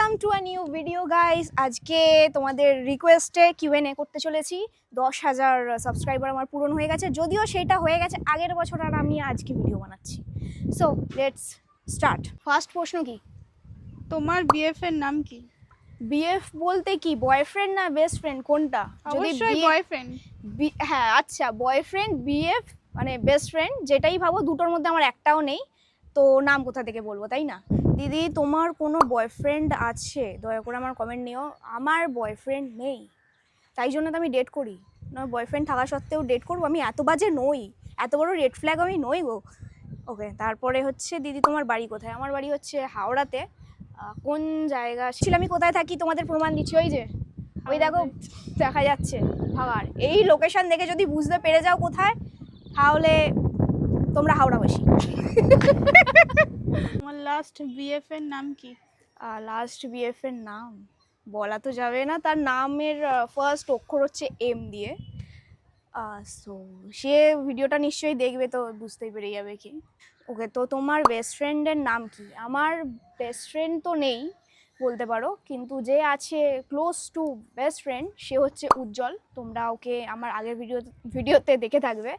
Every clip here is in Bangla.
Welcome to a new video guys. আজকে তোমাদের রিকোয়েস্টে কিউএনএ করতে চলেছি। 10,000 সাবস্ক্রাইবার আমার পূরণ হয়ে গেছে, যদিও সেটা হয়ে গেছে আগের বছর, আর আমি আজকে ভিডিও বানাচ্ছি। So let's start. ফার্স্ট প্রশ্ন কি? তোমার বিএফ এর নাম কি? বিএফ বলতে কি বয়ফ্রেন্ড না বেস্ট ফ্রেন্ড, কোনটা? অবশ্যই বয়ফ্রেন্ড। হ্যাঁ আচ্ছা, বয়ফ্রেন্ড বিএফ মানে বেস্ট ফ্রেন্ড, যেটাই ভাবো, দুটোর মধ্যে আমার একটাও নেই। তো নাম কোথা থেকে বলবো, তাই না? দিদি তোমার কোনো বয়ফ্রেন্ড আছে? দয়া করে আমার কমেন্ট নিও। আমার বয়ফ্রেন্ড নেই, তাই জন্য তো আমি ডেট করি না। বয়ফ্রেন্ড থাকা সত্ত্বেও ডেট করবো? আমি এত বাজে নই, এত বড় রেড ফ্ল্যাগ আমি নই গো। ওকে, তারপরে হচ্ছে দিদি তোমার বাড়ি কোথায়? আমার বাড়ি হচ্ছে হাওড়াতে। কোন জায়গা ছিল, আমি কোথায় থাকি তোমাদের প্রমাণ দিচ্ছি। ওই যে ওই দেখো দেখা যাচ্ছে ভাগাড়। এই লোকেশন দেখে যদি বুঝতে পেরে যাও কোথায়, তাহলে তোমরা হাওড়াবাসী। তোমার লাস্ট বিএফ এর নাম কি? লাস্ট বিএফ এর নাম বলা তো যাবে না, তার নামের ফার্স্ট অক্ষর হচ্ছে এম দিয়ে। সো সে ভিডিওটা নিশ্চয়ই দেখবে, তো বুঝতেই পেরে যাবে কি। ওকে, তো তোমার বেস্ট ফ্রেন্ডের নাম কি? আমার বেস্ট ফ্রেন্ড তো নেই বলতে পারো, কিন্তু যে আছে ক্লোজ টু বেস্ট ফ্রেন্ড সে হচ্ছে উজ্জ্বল। তোমরা ওকে আমার আগের ভিডিওতে দেখে থাকবে।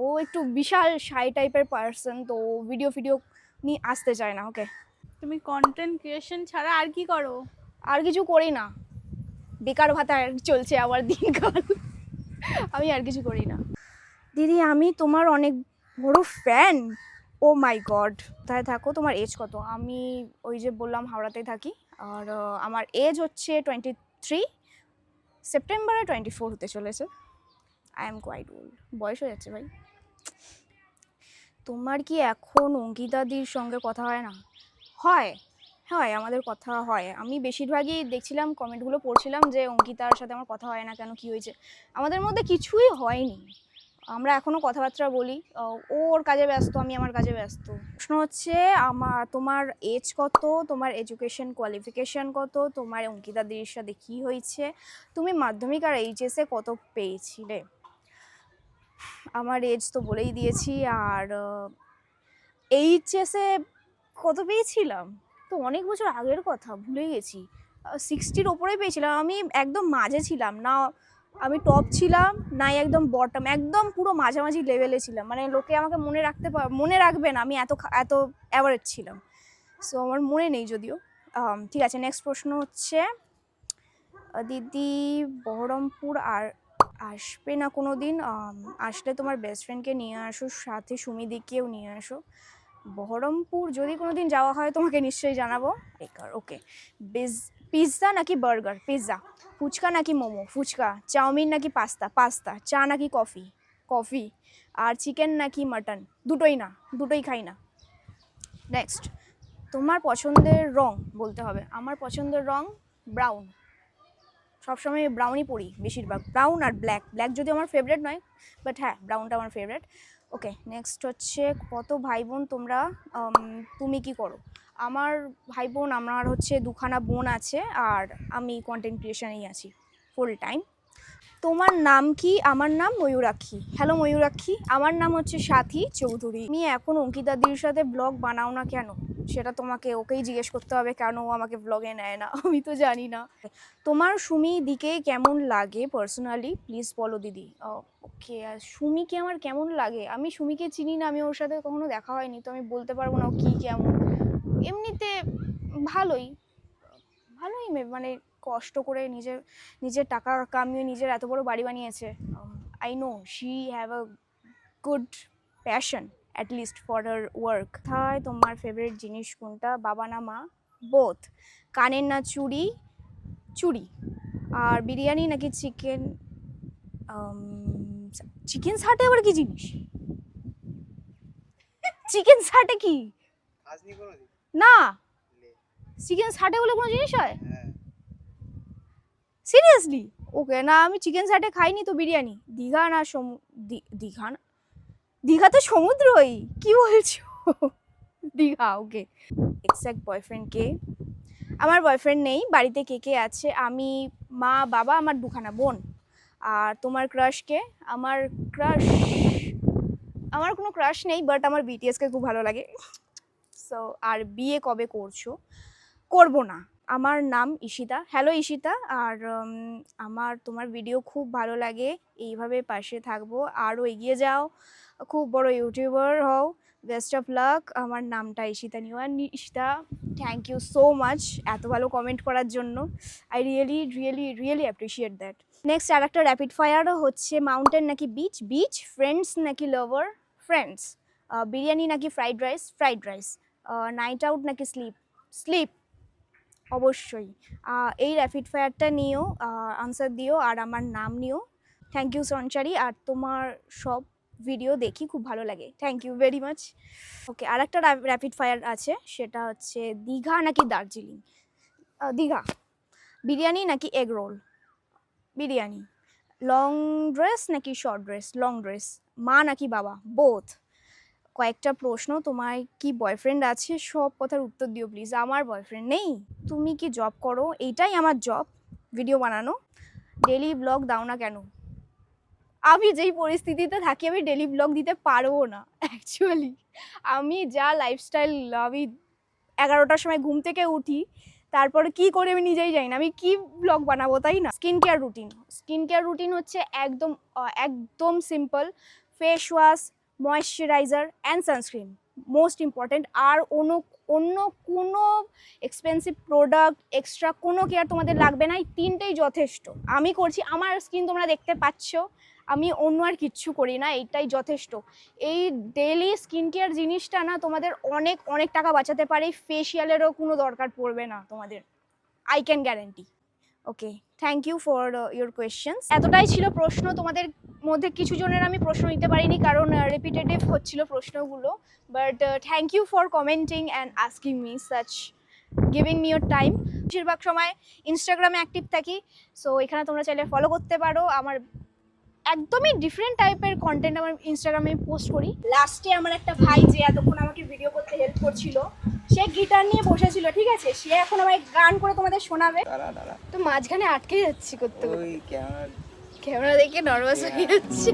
ও একটু বিশাল শাই টাইপের পার্সন, তো ভিডিও নিয়ে আসতে চায় না। ওকে, তুমি কন্টেন্ট ক্রিয়েশন ছাড়া আর কি করো? আর কিছু করি না, বেকার ভাতা চলছে আমার দিনকাল। আমি আর কিছু করি না। দিদি আমি তোমার অনেক বড় ফ্যান। ও মাই গড, কোথায় থাকো? তোমার এজ কত? আমি ওই যে বললাম হাওড়াতেই থাকি, আর আমার এজ হচ্ছে 23। সেপ্টেম্বরে 24 হতে চলেছে। আই এম কোয়াইট ওল্ড, বয়স হয়ে যাচ্ছে ভাই। তোমার কি এখন অঙ্কিতাদির সঙ্গে কথা হয় না? হয় হয়, আমাদের কথা হয়। আমি বেশিরভাগই দেখছিলাম, কমেন্টগুলো পড়ছিলাম যে অঙ্কিতার সাথে আমার কথা হয় না কেন, কি হয়েছে। আমাদের মধ্যে কিছুই হয়নি, আমরা এখনও কথাবার্তা বলি। ও ওর কাজে ব্যস্ত, আমি আমার কাজে ব্যস্ত। প্রশ্ন হচ্ছে তোমার এজ কত, তোমার এডুকেশন কোয়ালিফিকেশান কত, তোমার অঙ্কিতাদির সাথে কী হয়েছে, তুমি মাধ্যমিক আর এইচএসে কত পেয়েছিলে? আমার এজ তো বলেই দিয়েছি, আর এইচএসে কত পেয়েছিলাম তো অনেক বছর আগের কথা, ভুলে গেছি। 60-র ওপরে পেয়েছিলাম। আমি একদম মাঝে ছিলাম না, আমি টপ ছিলাম নাই একদম বটম, একদম পুরো মাঝামাঝি লেভেলে ছিলাম। মানে লোকে আমাকে মনে রাখবে না, আমি এত এত অ্যাভারেজ ছিলাম। সো আমার মনে নেই যদিও। ঠিক আছে, নেক্সট প্রশ্ন হচ্ছে দিদি বহরমপুর আর আসবে না কোনো দিন? আসলে তোমার বেস্ট ফ্রেন্ডকে নিয়ে আসো, সাথে সুমিদিকেও নিয়ে আসো। বহরমপুর যদি কোনো দিন যাওয়া হয় তোমাকে নিশ্চয়ই জানাবো। ওকে, পিৎজা নাকি বার্গার? পিৎজা। ফুচকা নাকি মোমো? ফুচকা। চাউমিন নাকি পাস্তা? পাস্তা। চা নাকি কফি? কফি। আর চিকেন নাকি মাটন? দুটোই না, দুটোই খাই না। নেক্সট, তোমার পছন্দের রং বলতে হবে। আমার পছন্দের রং ব্রাউন, সবসময় ব্রাউনই পরি, বেশিরভাগ ব্রাউন আর ব্ল্যাক। ব্ল্যাক যদিও আমার ফেভারিট নয়, বাট হ্যাঁ ব্রাউনটা আমার ফেভারিট। ওকে, নেক্সট হচ্ছে কত ভাই বোন তোমরা? তুমি কি করো? আমার ভাই বোন, আমার হচ্ছে দুখানা বোন আছে, আর আমি কন্টেন্ট ক্রিয়েশনেই আছি ফুল টাইম। তোমার নাম কি? আমার নাম ময়ূরাক্ষী। হ্যালো ময়ূরাক্ষী, আমার নাম হচ্ছে সাথী চৌধুরী। আমি এখন অঙ্কিতাদির সাথে ব্লগ বানাও না কেন? সেটা তোমাকে ওকেই জিজ্ঞেস করতে হবে, কেন ও আমাকে ব্লগে নেয় না, আমি তো জানি না। তোমার সুমি দিকে কেমন লাগে পার্সোনালি, প্লিজ বলো দিদি। ওকে, আর সুমিকে আমার কেমন লাগে? আমি সুমিকে চিনি না, আমি ওর সাথে কখনো দেখা হয়নি, তো আমি বলতে পারবো না ও কী কেমন। এমনিতে ভালোই, ভালোই মানে কষ্ট করে নিজের টাকা কামিয়ে নিজের এত বড় বাড়ি বানিয়েছে। I know she have a good passion at least for her work. তাই তোমার ফেভারিট জিনিস কোনটা? বাবা না মা? বোথ। কানের না চুড়ি? চুড়ি। আর বিরিয়ানি নাকি চিকেন? চিকেন সাটে আবার কি জিনিস? চিকেন সাটে কি? না, চিকেন সাটে বলে কোনো জিনিস হয়? সিরিয়াসলি? ওকে, না আমি চিকেন সাটে খাইনি, তো বিরিয়ানি। দীঘা না দীঘা না, দীঘা তো সমুদ্রই, কি বলছো? দীঘা। ওকে, এক্স্যাক্ট বয়ফ্রেন্ড কে? আমার বয়ফ্রেন্ড নেই। বাড়িতে কে কে আছে? আমি, মা, বাবা, আমার দুখানা বোন। আর তোমার ক্রাশ কে? আমার ক্রাশ, আমার কোনো ক্রাশ নেই, বাট আমার বিটিএসকে খুব ভালো লাগে। সো আর বিয়ে কবে করছো? করবো না, আমার নাম ঈশিতা। হ্যালো ঈশিতা। আর আমার তোমার ভিডিও খুব ভালো লাগে, এইভাবে পাশে থাকবো, আরও এগিয়ে যাও, খুব বড় ইউটিউবার হও, বেস্ট অফ লাক। আমার নামটা ঈশিতা নিওয়ান। Ishita, thank you so much এত ভালো কমেন্ট করার জন্য। I really really really appreciate that. Next আর একটা র্যাপিড ফায়ারও হচ্ছে, মাউন্টেন নাকি বিচ, বিচ, ফ্রেন্ডস নাকি লাভার, ফ্রেন্ডস, বিরিয়ানি নাকি fried rice, fried rice, night out নাকি স্লিপ, স্লিপ অবশ্যই। এই র্যাপিড ফায়ারটা নিও, আনসার দিও আর আমার নাম নিও। থ্যাংক ইউ সঞ্চারি, আর তোমার সব ভিডিও দেখি, খুব ভালো লাগে, থ্যাংক ইউ ভেরি মাচ। ওকে, আর একটা র্যাপিড ফায়ার আছে, সেটা হচ্ছে দীঘা নাকি দার্জিলিং। দীঘা। বিরিয়ানি নাকি egg roll, biryani. Long dress নাকি শর্ট ড্রেস, লং ড্রেস। মা নাকি বাবা, বোথ। কয়েকটা প্রশ্ন, তোমার কি বয়ফ্রেন্ড আছে, সব কথার উত্তর দিও প্লিজ। আমার বয়ফ্রেন্ড নেই। তুমি কি জব করো, এইটাই আমার জব, ভিডিও বানানো। ডেলি ব্লগ দাও না কেন? আমি যেই পরিস্থিতিতে থাকি আমি ডেলি ব্লগ দিতে পারবো না অ্যাকচুয়ালি। আমি যা লাইফস্টাইল, আমি 11টার সময় ঘুম থেকে উঠি, তারপরে কি করে আমি নিজেই জানি না, আমি কি ব্লগ বানাবো, তাই না? Skin care routine, skin care routine হচ্ছে একদম একদম simple. Face wash, moisturiser and sunscreen, most important. আর অন্য অন্য কোনো এক্সপেন্সিভ প্রোডাক্ট, এক্সট্রা কোনো কেয়ার তোমাদের লাগবে না, এই তিনটেই যথেষ্ট। আমি করছি, আমার স্কিন তোমরা দেখতে পাচ্ছ, আমি অন্য আর কিচ্ছু করি না, এইটাই যথেষ্ট। এই ডেলি স্কিন কেয়ার জিনিসটা না তোমাদের অনেক অনেক টাকা বাঁচাতে পারে, ফেসিয়ালেরও কোনো দরকার পড়বে না তোমাদের, I can guarantee. Okay, thank you for your questions. এতটাই ছিল প্রশ্ন, তোমাদের মধ্যে কিছু জনের আমি প্রশ্ন নিতে পারিনি কারণ রিপিটেটিভ হচ্ছিল প্রশ্নগুলো, but thank you for commenting and asking me such, giving me your time. বেশিরভাগ সময় ইনস্টাগ্রামে অ্যাক্টিভ থাকি, সো এখানে তোমরা চাইলে ফলো করতে পারো। আমার একদমই ডিফারেন্ট টাইপের কন্টেন্ট আমার ইনস্টাগ্রামে পোস্ট করি। লাস্টে আমার একটা ভাই যে এতক্ষণ আমাকে ভিডিও করতে হেল্প করছিল, সে গিটার নিয়ে বসেছিল, ঠিক আছে, সে এখন আমায় গান করে তোমাদের শোনাবে। তো মাঝখানে আটকে যাচ্ছি করতে করতে, ওই ক্যামেরা দেখে নার্ভাস হয়ে যাচ্ছি।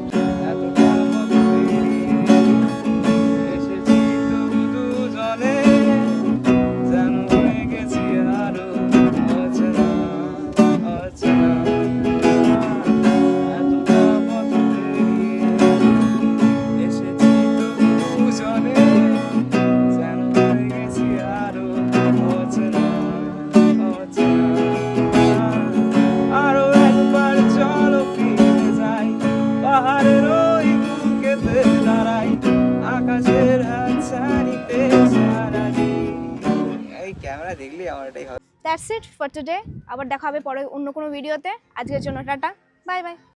ক্যামেরা দেখলি আমার এটাই হবে। That's it for today. আবার দেখা হবে পরে অন্য কোনো ভিডিওতে। আজকের জন্য টাটা, বাই বাই।